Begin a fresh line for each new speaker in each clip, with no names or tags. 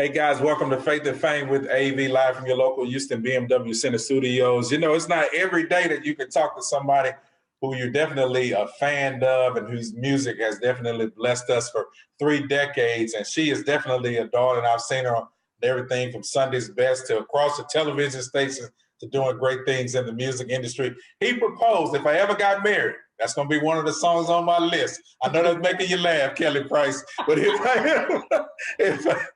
Hey guys, welcome to Faith and Fame with AV, live from your local Houston BMW Studios. You know, it's not every day that you can talk to somebody who you're definitely a fan of and whose music has definitely blessed us for 3 decades. And she is definitely a darling. I've seen her on everything from Sunday's Best to across the television stations to doing great things in the music industry. He proposed, if I ever got married, that's going to be one of the songs on my list. I know that's making you laugh, Kelly Price, but if I ever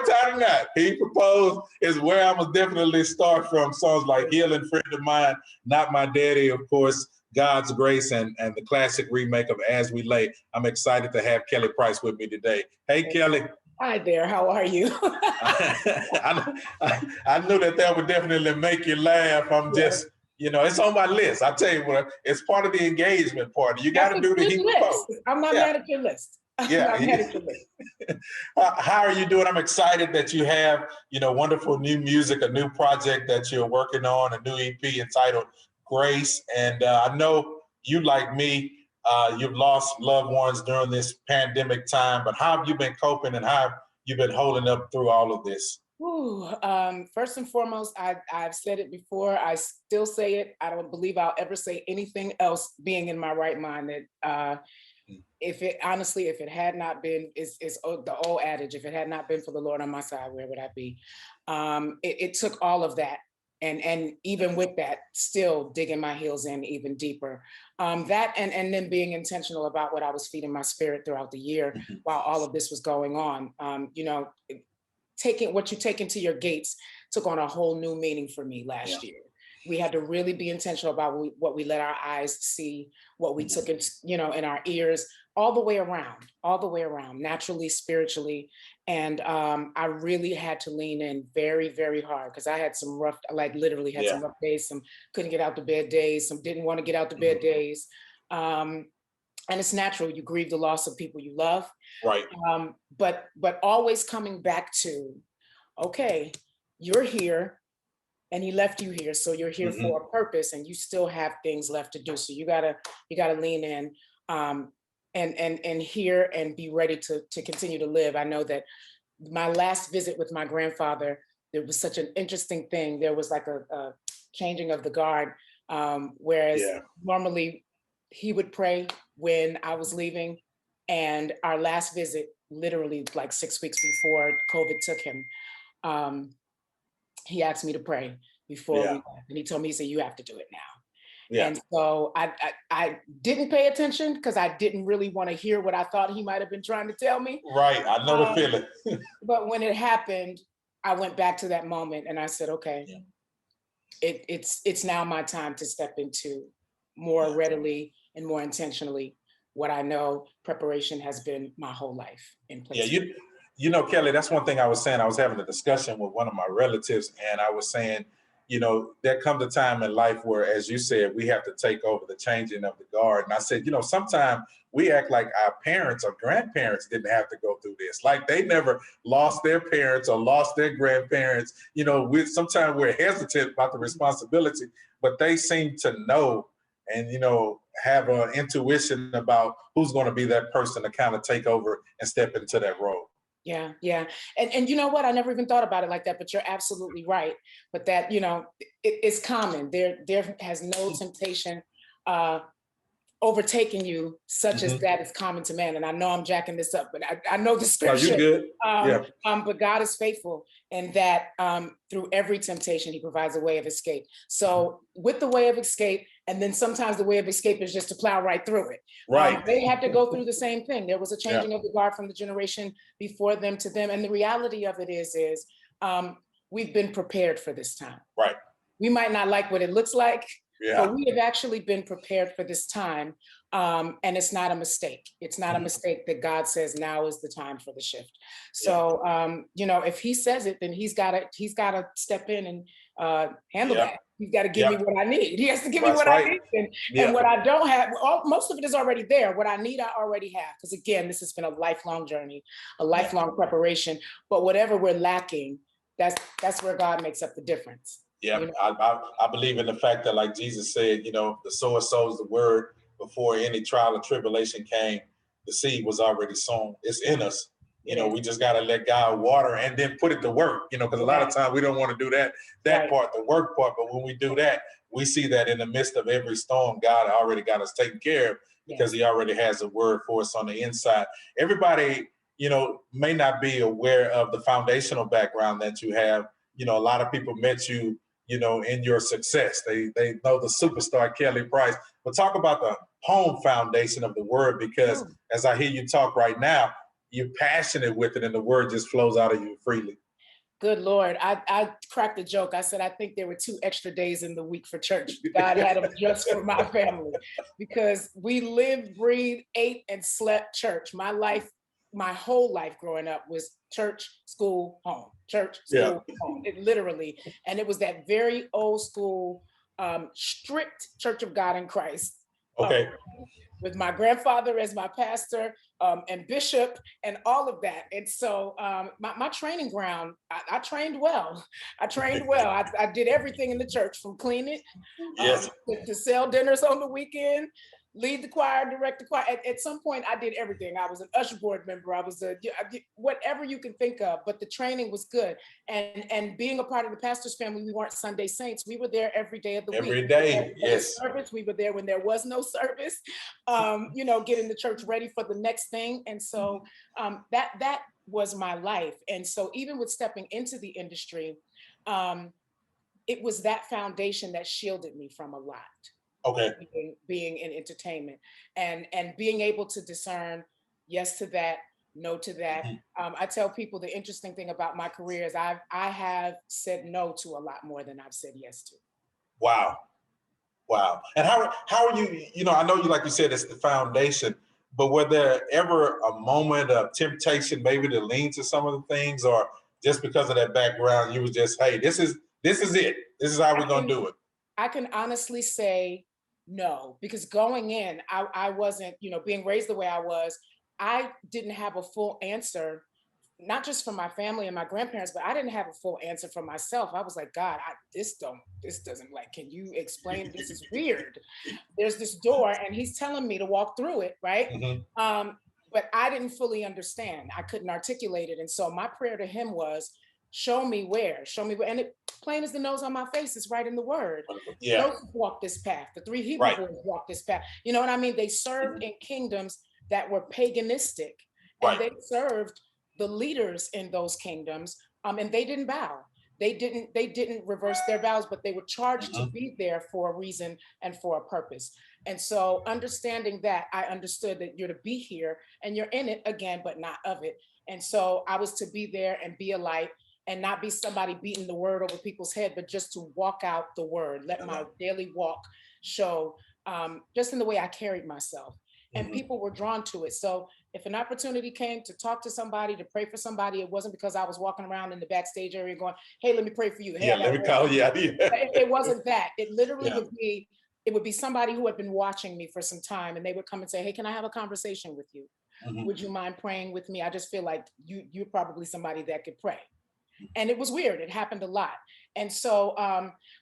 tie a knot, He Proposed is where I must definitely start from. Songs like Healing Friend of Mine, Not My Daddy, of course, God's Grace, and the classic remake of As We Lay. I'm excited to have Kelly Price with me today. Hey, Kelly.
Hi there, how are you?
I knew that would definitely make you laugh. I'm just, you know, it's on my list. I tell you what, it's part of the engagement party. You got to do the He Proposed.
I'm not mad at your list.
Yeah. I'm mad at your list. How are you doing? I'm excited that you have, you know, wonderful new music, a new project that you're working on, a new EP entitled Grace. And I know you, like me, you've lost loved ones during this pandemic time, but how have you been coping and how have you been holding up through all of this?
Ooh, first and foremost, I've said it before, I still say it. I don't believe I'll ever say anything else being in my right mind. That if it had not been, it's the old adage, if it had not been for the Lord on my side, where would I be? It took all of that. And even with that, still digging my heels in even deeper. That and then being intentional about what I was feeding my spirit throughout the year while all of this was going on. You know, taking what you take into your gates took on a whole new meaning for me last year. We had to really be intentional about what we let our eyes see, what we took in, you know, in our ears, all the way around, naturally, spiritually. And I really had to lean in very, very hard because I had some rough, like literally had some rough days, some couldn't get out the bed days, some didn't want to get out the bed days. And it's natural, you grieve the loss of people you love.
Right.
But always coming back to, okay, you're here and he left you here. So you're here for a purpose and you still have things left to do. So you gotta lean in and hear and be ready to continue to live. I know that my last visit with my grandfather, there was such an interesting thing. There was like a changing of the guard, whereas normally he would pray when I was leaving. And our last visit, literally like 6 weeks before COVID took him, he asked me to pray before we left. And he told me, he said, you have to do it now. Yeah. And so I didn't pay attention because I didn't really want to hear what I thought he might have been trying to tell me.
Right, I know the feeling.
But when it happened, I went back to that moment and I said, okay, it's now my time to step into more readily and more intentionally what I know preparation has been my whole life in place.
Yeah, you know, Kelly, that's one thing I was saying. I was having a discussion with one of my relatives and I was saying, you know, there comes a time in life where, as you said, we have to take over the changing of the guard. And I said, you know, sometimes we act like our parents or grandparents didn't have to go through this. Like they never lost their parents or lost their grandparents. You know, sometimes we're hesitant about the responsibility, but they seem to know and, you know, have an intuition about who's going to be that person to kind of take over and step into that role.
Yeah, yeah. And you know what? I never even thought about it like that, but you're absolutely right. But that, you know, it's common. There has no temptation overtaking you such as that is common to man. And I know I'm jacking this up, but I know the scripture.
Oh, you're good.
But God is faithful in that through every temptation, he provides a way of escape. So with the way of escape, and then sometimes the way of escape is just to plow right through it.
Right.
They had to go through the same thing. There was a changing of the guard from the generation before them to them. And the reality of it is we've been prepared for this time.
Right.
We might not like what it looks like, but we have actually been prepared for this time. And it's not a mistake. It's not a mistake that God says now is the time for the shift. So, you know, if he says it, then he's got to step in and handle that. He's got to give me what I need. He has to give me what I need. And what I don't have, most of it is already there. What I need, I already have. Because again, this has been a lifelong journey, a lifelong preparation. But whatever we're lacking, that's where God makes up the difference.
Yeah, you know? I believe in the fact that, like Jesus said, you know, the sower sows the word before any trial or tribulation came. The seed was already sown. It's in us. You know, we just got to let God water and then put it to work, you know, because a lot of times we don't want to do that part, the work part. But when we do that, we see that in the midst of every storm, God already got us taken care of because he already has a word for us on the inside. Everybody, you know, may not be aware of the foundational background that you have. You know, a lot of people met you, you know, in your success. They know the superstar Kelly Price. But talk about the home foundation of the word, because as I hear you talk right now, you're passionate with it and the word just flows out of you freely.
Good Lord. I cracked a joke. I said, I think there were 2 extra days in the week for church. God had them just for my family, because we lived, breathed, ate, and slept church. My life, my whole life growing up was church, school, home, church, school, home. It literally, and it was that very old school, strict Church of God in Christ. With my grandfather as my pastor, and bishop and all of that. And so my training ground, I trained well. I did everything in the church, from cleaning to sell dinners on the weekend, lead the choir, direct the choir. At some point, I did everything. I was an usher board member. I was whatever you can think of, but the training was good. And being a part of the pastor's family, we weren't Sunday saints. We were there every day of the week.
Every day, yes.
Service, we were there when there was no service, you know, getting the church ready for the next thing. And so that was my life. And so even with stepping into the industry, it was that foundation that shielded me from a lot. Being in entertainment and being able to discern yes to that, no to that. I tell people the interesting thing about my career is I have said no to a lot more than I've said yes to.
Wow. And how are you, you know, I know you, like you said, it's the foundation, but were there ever a moment of temptation maybe to lean to some of the things, or just because of that background, you was just, hey, this is it. This is how we're going to do it?
I can honestly say no, because going in, I wasn't, you know, being raised the way I was, I didn't have a full answer, not just from my family and my grandparents, but I didn't have a full answer for myself. I was like, God, this doesn't, like, can you explain? This is weird. There's this door and he's telling me to walk through it, right? But I didn't fully understand. I couldn't articulate it. And so my prayer to him was, show me where. And it, plain as the nose on my face, is right in the word. Joseph walked this path. The 3 Hebrew boys walked this path. You know what I mean? They served in kingdoms that were paganistic, and they served the leaders in those kingdoms, and they didn't bow. They didn't reverse their vows, but they were charged to be there for a reason and for a purpose. And so understanding that, I understood that you're to be here and you're in it again, but not of it. And so I was to be there and be a light, and not be somebody beating the word over people's head, but just to walk out the word, let my daily walk show, just in the way I carried myself. And people were drawn to it. So if an opportunity came to talk to somebody, to pray for somebody, it wasn't because I was walking around in the backstage area going, hey, let me pray for you. Hey,
let me call you.
It wasn't that. It literally would be somebody who had been watching me for some time, and they would come and say, hey, can I have a conversation with you? Would you mind praying with me? I just feel like you're probably somebody that could pray. And it was weird. It happened a lot. And so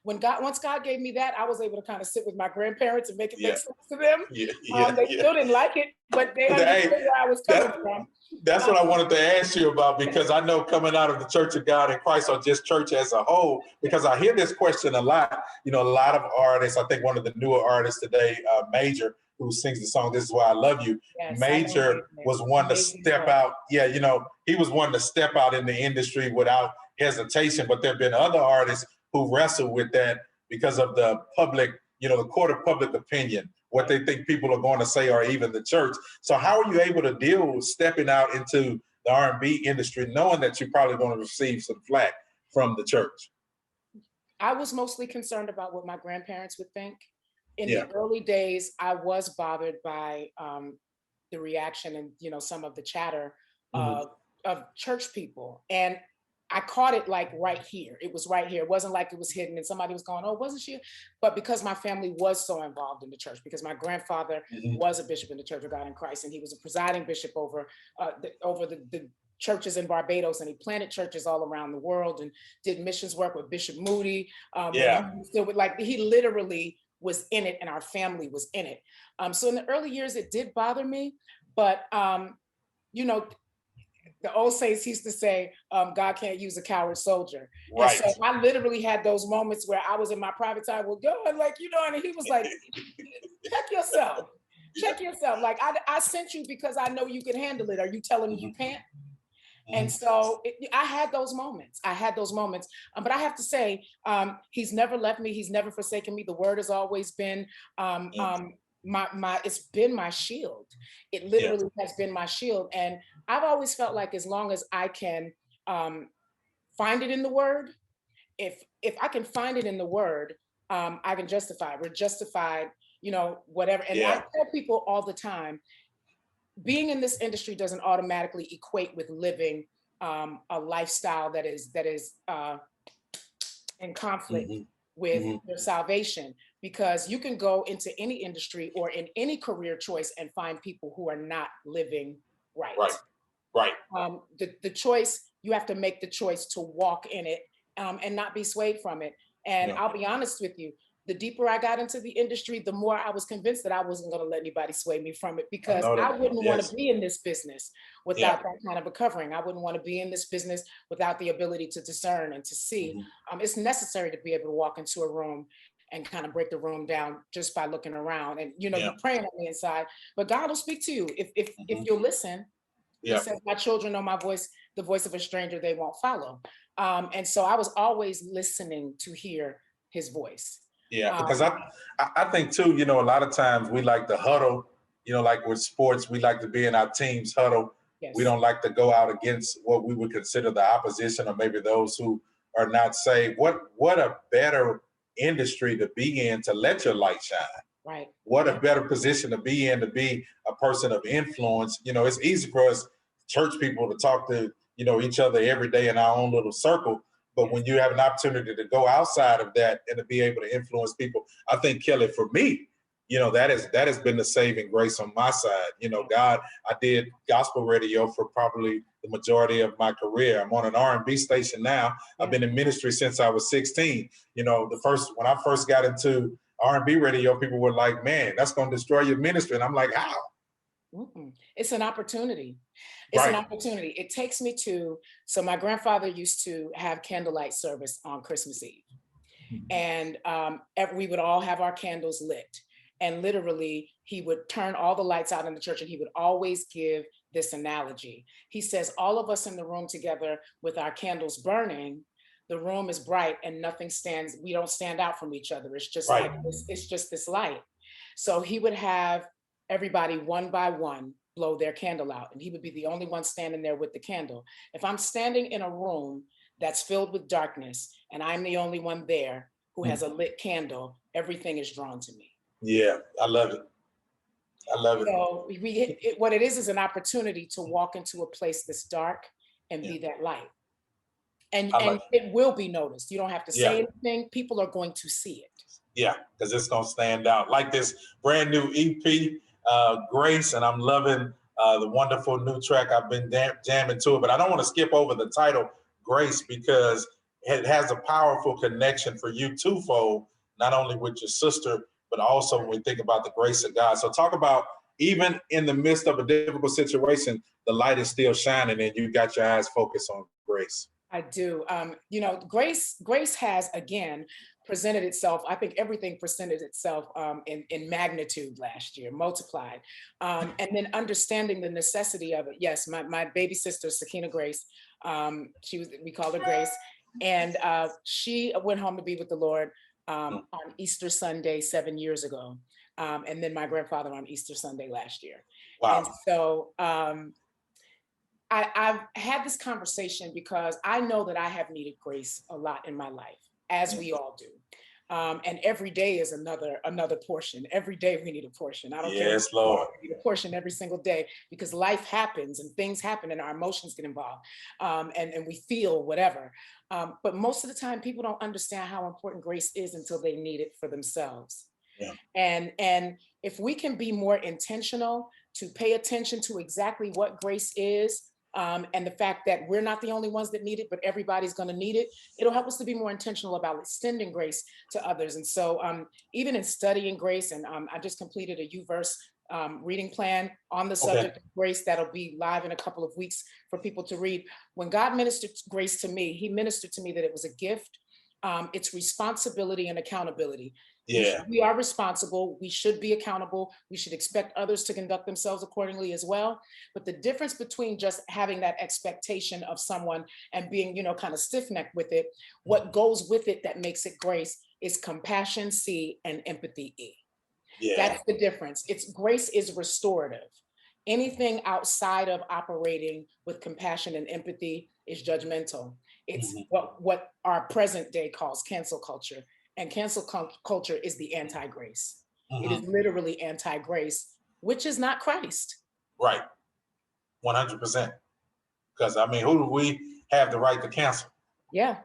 once God gave me that, I was able to kind of sit with my grandparents and make it make sense to them. They still didn't like it, but they understood where I was coming from.
That's what I wanted to ask you about, because I know coming out of the Church of God in Christ, or just church as a whole, because I hear this question a lot. You know, a lot of artists, I think one of the newer artists today, Major, who sings the song, This Is Why I Love You. Major was one to step out. You know, he was one to step out in the industry without hesitation. But there have been other artists who wrestle with that because of the public, you know, the court of public opinion, what they think people are going to say, or even the church. So how are you able to deal with stepping out into the R&B industry, knowing that you're probably going to receive some flack from the church?
I was mostly concerned about what my grandparents would think. In the early days, I was bothered by the reaction and, you know, some of the chatter of church people. And I caught it like right here. It was right here. It wasn't like it was hidden and somebody was going, oh, wasn't she? But because my family was so involved in the church, because my grandfather was a bishop in the Church of God in Christ, and he was a presiding bishop over the churches in Barbados, and he planted churches all around the world and did missions work with Bishop Moody. He literally was in it, and our family was in it. So in the early years, it did bother me, but you know, the old saints used to say, God can't use a coward soldier.
Right.
And so I literally had those moments where I was in my private time with God, like, you know, and he was like, check yourself. Check yourself. Like, I sent you because I know you can handle it. Are you telling me you can't? And so I had those moments. I had those moments. But I have to say, he's never left me. He's never forsaken me. The word has always been it's been my shield. It literally has been my shield. And I've always felt like as long as I can find it in the word, if I can find it in the word, I can justify it. We're justified, you know, whatever. And I tell people all the time, being in this industry doesn't automatically equate with living a lifestyle that is in conflict with your salvation, because you can go into any industry or in any career choice and find people who are not living right. The choice, you have to make the choice to walk in it and not be swayed from it. And I'll be honest with you, the deeper I got into the industry, the more I was convinced that I wasn't going to let anybody sway me from it, because I wouldn't want to be in this business without that kind of a covering. I wouldn't want to be in this business without the ability to discern and to see. It's necessary to be able to walk into a room and kind of break the room down just by looking around. And, you know, you're praying on the inside, but God will speak to you if you'll listen. He says, my children know my voice, the voice of a stranger they won't follow. And so I was always listening to hear his voice.
Yeah, because I think too, you know, a lot of times we like to huddle, you know, like with sports, we like to be in our team's huddle. We don't like to go out against what we would consider the opposition, or maybe those who are not saved. What a better industry to be in, to let your light shine.
Right.
What a better position to be in, to be a person of influence. You know, it's easy for us church people to talk to, you know, each other every day in our own little circle. But when you have an opportunity to go outside of that and to be able to influence people, I think, Kelly, for me, you know, that has been the saving grace on my side. You know, God, I did gospel radio for probably the majority of my career. I'm on an R&B station now. I've been in ministry since I was 16. You know, when I first got into R&B radio, people were like, man, that's going to destroy your ministry. And I'm like, how?
It's an opportunity. It's an opportunity. It takes me to, so my grandfather used to have candlelight service on Christmas Eve. And we would all have our candles lit. And literally, he would turn all the lights out in the church, and he would always give this analogy. He says, all of us in the room together with our candles burning, the room is bright and we don't stand out from each other. It's just like it's just this light. So he would have everybody one by one blow their candle out, and he would be the only one standing there with the candle. If I'm standing in a room that's filled with darkness and I'm the only one there who has a lit candle, everything is drawn to me.
Yeah, I love it. I love it.
So what it is an opportunity to walk into a place that's dark and be that light. And it will be noticed. You don't have to say anything. People are going to see it.
Yeah, because it's going to stand out. Like this brand new EP, Grace, and I'm loving the wonderful new track. I've been jamming to it, but I don't want to skip over the title, Grace, because it has a powerful connection for you twofold, not only with your sister, but also when we think about the grace of God. So talk about, even in the midst of a difficult situation, the light is still shining and you got your eyes focused on grace.
I do. You know, grace has, again, presented itself. I think everything presented itself in magnitude last year, multiplied. And then understanding the necessity of it. Yes, my baby sister, Sakina Grace, we called her Grace. And she went home to be with the Lord on Easter Sunday 7 years ago. And then my grandfather on Easter Sunday last year. Wow. And so I've had this conversation because I know that I have needed grace a lot in my life, as we all do. And every day is another portion. Every day we need a portion. I don't care.
Yes, Lord.
We need a portion every single day, because life happens and things happen and our emotions get involved, and we feel whatever. But most of the time, people don't understand how important grace is until they need it for themselves. Yeah. And if we can be more intentional to pay attention to exactly what grace is, and the fact that we're not the only ones that need it, but everybody's going to need it, it'll help us to be more intentional about extending grace to others. And so even in studying grace, and I just completed a YouVerse reading plan on the subject of grace that'll be live in a couple of weeks for people to read. When God ministered grace to me, he ministered to me that it was a gift. It's responsibility and accountability.
Yeah.
We are responsible. We should be accountable. We should expect others to conduct themselves accordingly as well. But the difference between just having that expectation of someone and being, kind of stiff-necked with it, what goes with it that makes it grace is compassion, C, and empathy, E. Yeah. That's the difference. Grace is restorative. Anything outside of operating with compassion and empathy is judgmental. It's what our present day calls cancel culture. And cancel culture is the anti-grace. It is literally anti-grace, which is not Christ.
Right. 100%. Because I mean, who do we have the right to cancel?
Yeah.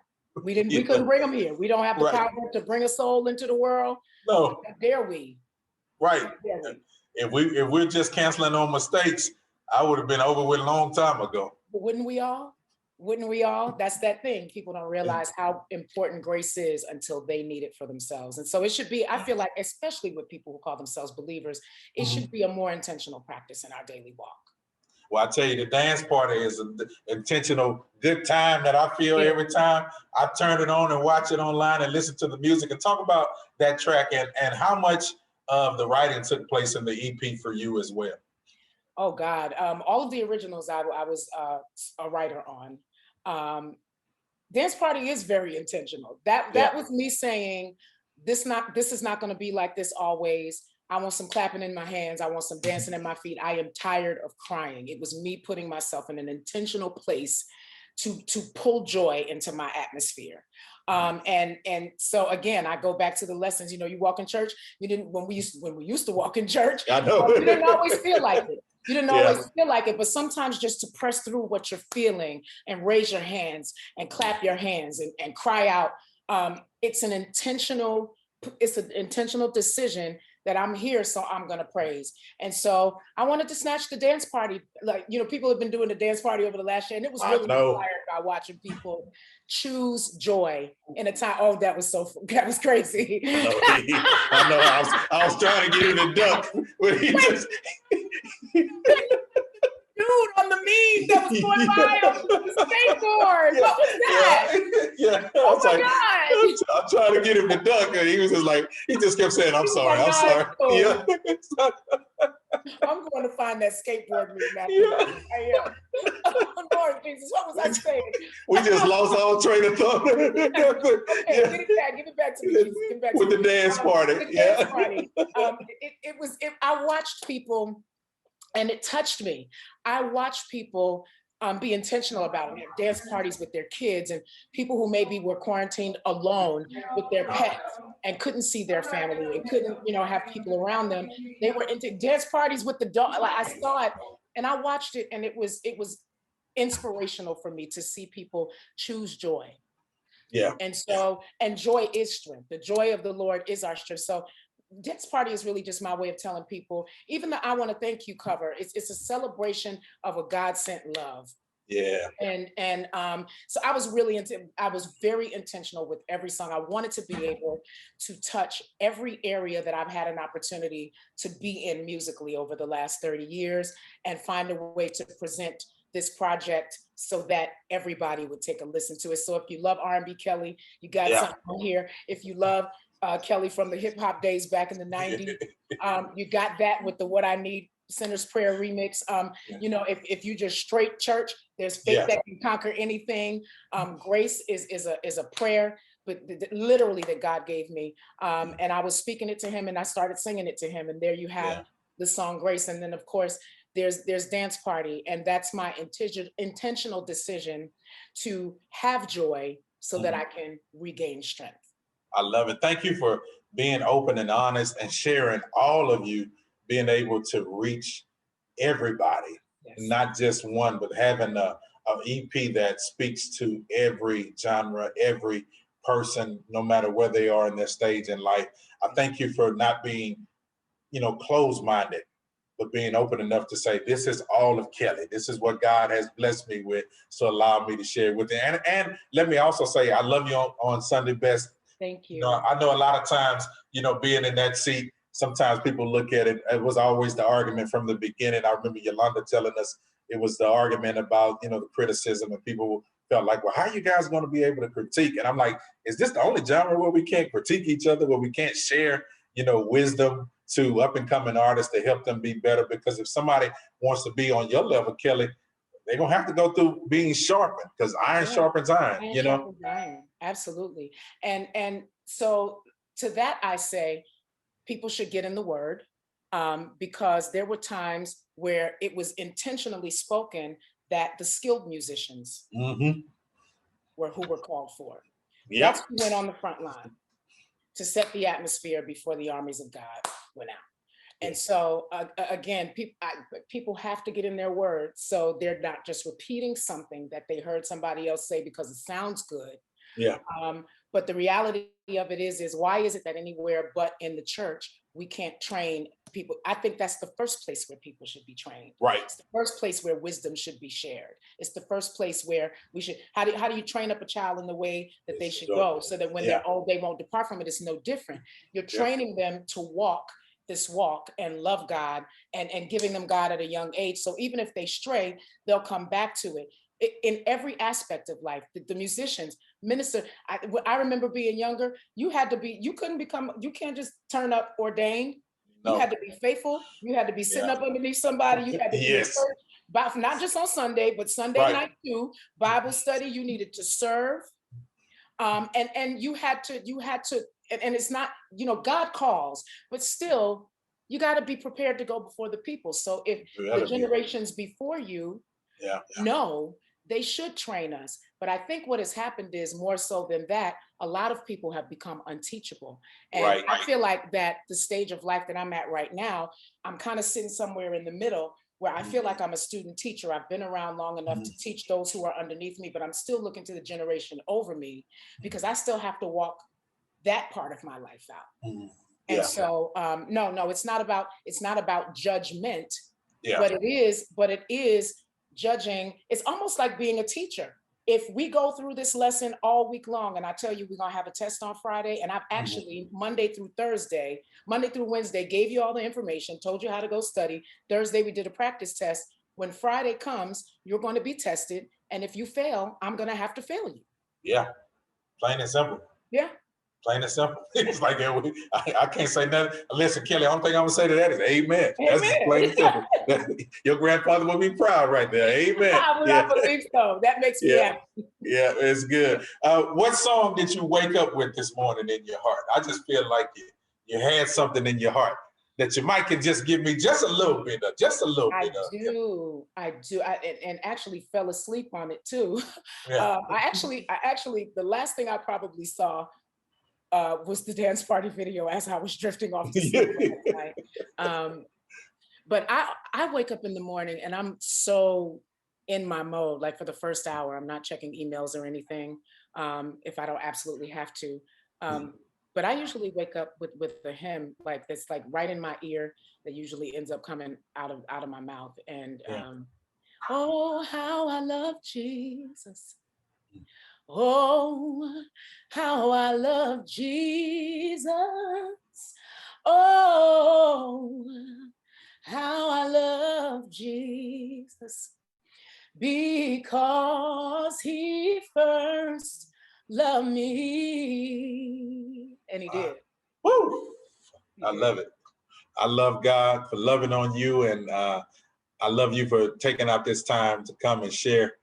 We couldn't bring them here. We don't have the power to bring a soul into the world.
No.
How dare we?
Right. If we're just canceling on mistakes, I would have been over with a long time ago.
But wouldn't we all? Wouldn't we all? That's that thing. People don't realize how important grace is until they need it for themselves. And so it should be, I feel like, especially with people who call themselves believers, it should be a more intentional practice in our daily walk.
Well, I tell you, the dance party is an intentional good time that I feel every time I turn it on and watch it online and listen to the music. And talk about that track and how much of the writing took place in the EP for you as well.
Oh, God. All of the originals I was a writer on. Dance Party is very intentional. That was me saying, this is not going to be like this always. I want some clapping in my hands. I want some dancing in my feet. I am tired of crying. It was me putting myself in an intentional place to pull joy into my atmosphere. And so again, I go back to the lessons. You walk in church. When we used to walk in church,
I know.
You didn't always feel like it. You didn't always feel like it, but sometimes just to press through what you're feeling and raise your hands and clap your hands and cry out. It's an intentional decision that I'm here, so I'm gonna praise. And so I wanted to snatch the dance party. Like, people have been doing the dance party over the last year, and it was really inspired by watching people choose joy in a time. Oh, that was crazy.
I know. I was trying to get him to duck, but he just.
Dude on the meme that was going by on the skateboard. What was that?
Yeah.
Oh my God.
I'm trying to get him to duck, and he just kept saying, I'm sorry. Yeah.
I'm going to find that skateboard meme now. I am. Oh, Lord Jesus, what was I saying?
We just lost all train of thought.
Okay, give it back to me.
With the dance party.
The dance party. I watched people, and it touched me. I watched people be intentional about it. Dance parties with their kids and people who maybe were quarantined alone with their pets and couldn't see their family and couldn't, have people around them. They were into dance parties with the dog. Like, I saw it and I watched it, and it was inspirational for me to see people choose joy.
Yeah.
And joy is strength. The joy of the Lord is our strength. So dance party is really just my way of telling people, even the I Want to Thank You cover, it's a celebration of a God-sent love.
Yeah.
And so I was very intentional with every song. I wanted to be able to touch every area that I've had an opportunity to be in musically over the last 30 years and find a way to present this project so that everybody would take a listen to it. So if you love R&B Kelly, you got something here. If you love Kelly from the hip hop days back in the 90s. You got that with the What I Need Sinner's Prayer remix. If you just straight church, there's faith that can conquer anything. Grace is a prayer, but literally that God gave me. And I was speaking it to him, and I started singing it to him. And there you have the song Grace. And then of course, there's Dance Party. And that's my intentional decision to have joy so that I can regain strength.
I love it. Thank you for being open and honest and sharing, all of you being able to reach everybody, not just one, but having a EP that speaks to every genre, every person, no matter where they are in their stage in life. I thank you for not being, closed-minded, but being open enough to say, this is all of Kelly. This is what God has blessed me with, so allow me to share with you. And let me also say, I love you on Sunday Best.
Thank you.
I know a lot of times, being in that seat, sometimes people look at it, it was always the argument from the beginning. I remember Yolanda telling us it was the argument about, you know, the criticism, and people felt like, well, how are you guys going to be able to critique? And I'm like, is this the only genre where we can't critique each other, where we can't share, you know, wisdom to up and coming artists to help them be better? Because if somebody wants to be on your level, Kelly, they're gonna have to go through being sharpened, because iron sharpens iron, you know?
Iron. Absolutely. And so to that I say, people should get in the word, because there were times where it was intentionally spoken that the skilled musicians were who were called for.
Yep.
That's who went on the front line to set the atmosphere before the armies of God went out. And so again, people have to get in their word, so they're not just repeating something that they heard somebody else say because it sounds good.
Yeah.
But the reality of it is why is it that anywhere but in the church we can't train people? I think that's the first place where people should be trained.
Right.
It's the first place where wisdom should be shared. It's the first place where we should. How do you train up a child in the way that they should go, so that when they're old they won't depart from it? It's no different. You're training them to walk this walk and love God, and giving them God at a young age. So even if they stray, they'll come back to it. In every aspect of life, the musicians, minister. I remember being younger, you can't just turn up ordained. No. You had to be faithful. You had to be sitting up underneath somebody. You had to be in church, but not just on Sunday, but Sunday night too. Bible study. You needed to serve, and you had to. And it's not, you know, God calls, but still, you got to be prepared to go before the people. So if the generations before you know, they should train us. But I think what has happened is, more so than that, a lot of people have become unteachable. And I feel like that the stage of life that I'm at right now, I'm kind of sitting somewhere in the middle, where I feel like I'm a student teacher. I've been around long enough to teach those who are underneath me, but I'm still looking to the generation over me, because I still have to walk that part of my life out. And so no, it's not about judgment, but it is judging. It's almost like being a teacher. If we go through this lesson all week long, and I tell you we're gonna have a test on Friday, and I've actually Monday through Wednesday gave you all the information, told you how to go study. Thursday we did a practice test. When Friday comes, you're going to be tested, and if you fail, I'm gonna have to fail you.
Yeah, plain and simple.
Yeah.
Plain and simple. It's like, I can't say nothing. Listen, Kelly, the only thing I'm gonna say to that is amen. That's just plain and simple. Your grandfather will be proud right there. Amen.
I believe so. That makes me happy.
Yeah, it's good. What song did you wake up with this morning in your heart? I just feel like you had something in your heart that you might could just give me just a little bit of,
I do. And actually fell asleep on it too. Yeah. I actually, the last thing I probably saw was the dance party video as I was drifting off to sleep last night. But I wake up in the morning and I'm so in my mode. Like for the first hour, I'm not checking emails or anything if I don't absolutely have to. But I usually wake up with a hymn like that's like right in my ear that usually ends up coming out of my mouth. And oh, how I love Jesus. Oh, how I love Jesus. Oh, how I love Jesus. Because he first loved me. And he did.
Woo! I love it. I love God for loving on you. And I love you for taking out this time to come and share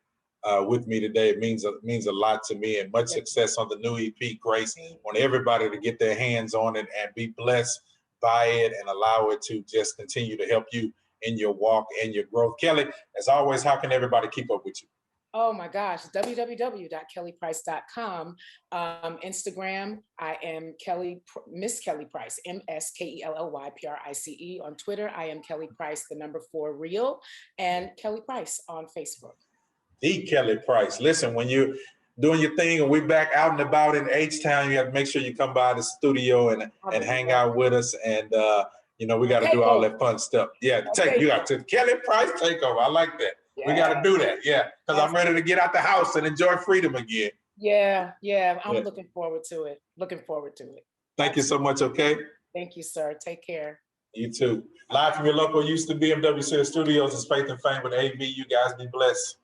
with me today. It means a lot to me, and much success on the new EP, Grace. I want everybody to get their hands on it and be blessed by it, and allow it to just continue to help you in your walk and your growth. Kelly, as always, how can everybody keep up with you?
Oh my gosh, www.kellyprice.com. Instagram, I am Miss Kelly Price, MSKELLYPRICE. On Twitter, I am Kelly Price, the number 4 real, and Kelly Price on Facebook. The
Kelly Price. Listen, when you're doing your thing and we're back out and about in H-Town, you have to make sure you come by the studio and hang out with us. And, we got to do all that fun stuff. Yeah, you got to Kelly Price takeover. I like that. Yeah. We got to do that. Yeah, because I'm ready to get out the house and enjoy freedom again.
Yeah. I'm looking forward to it.
Thank you so much, okay?
Thank you, sir. Take care.
You too. Live from your local Houston BMW Studios, is Faith and Fame with AV. You guys be blessed.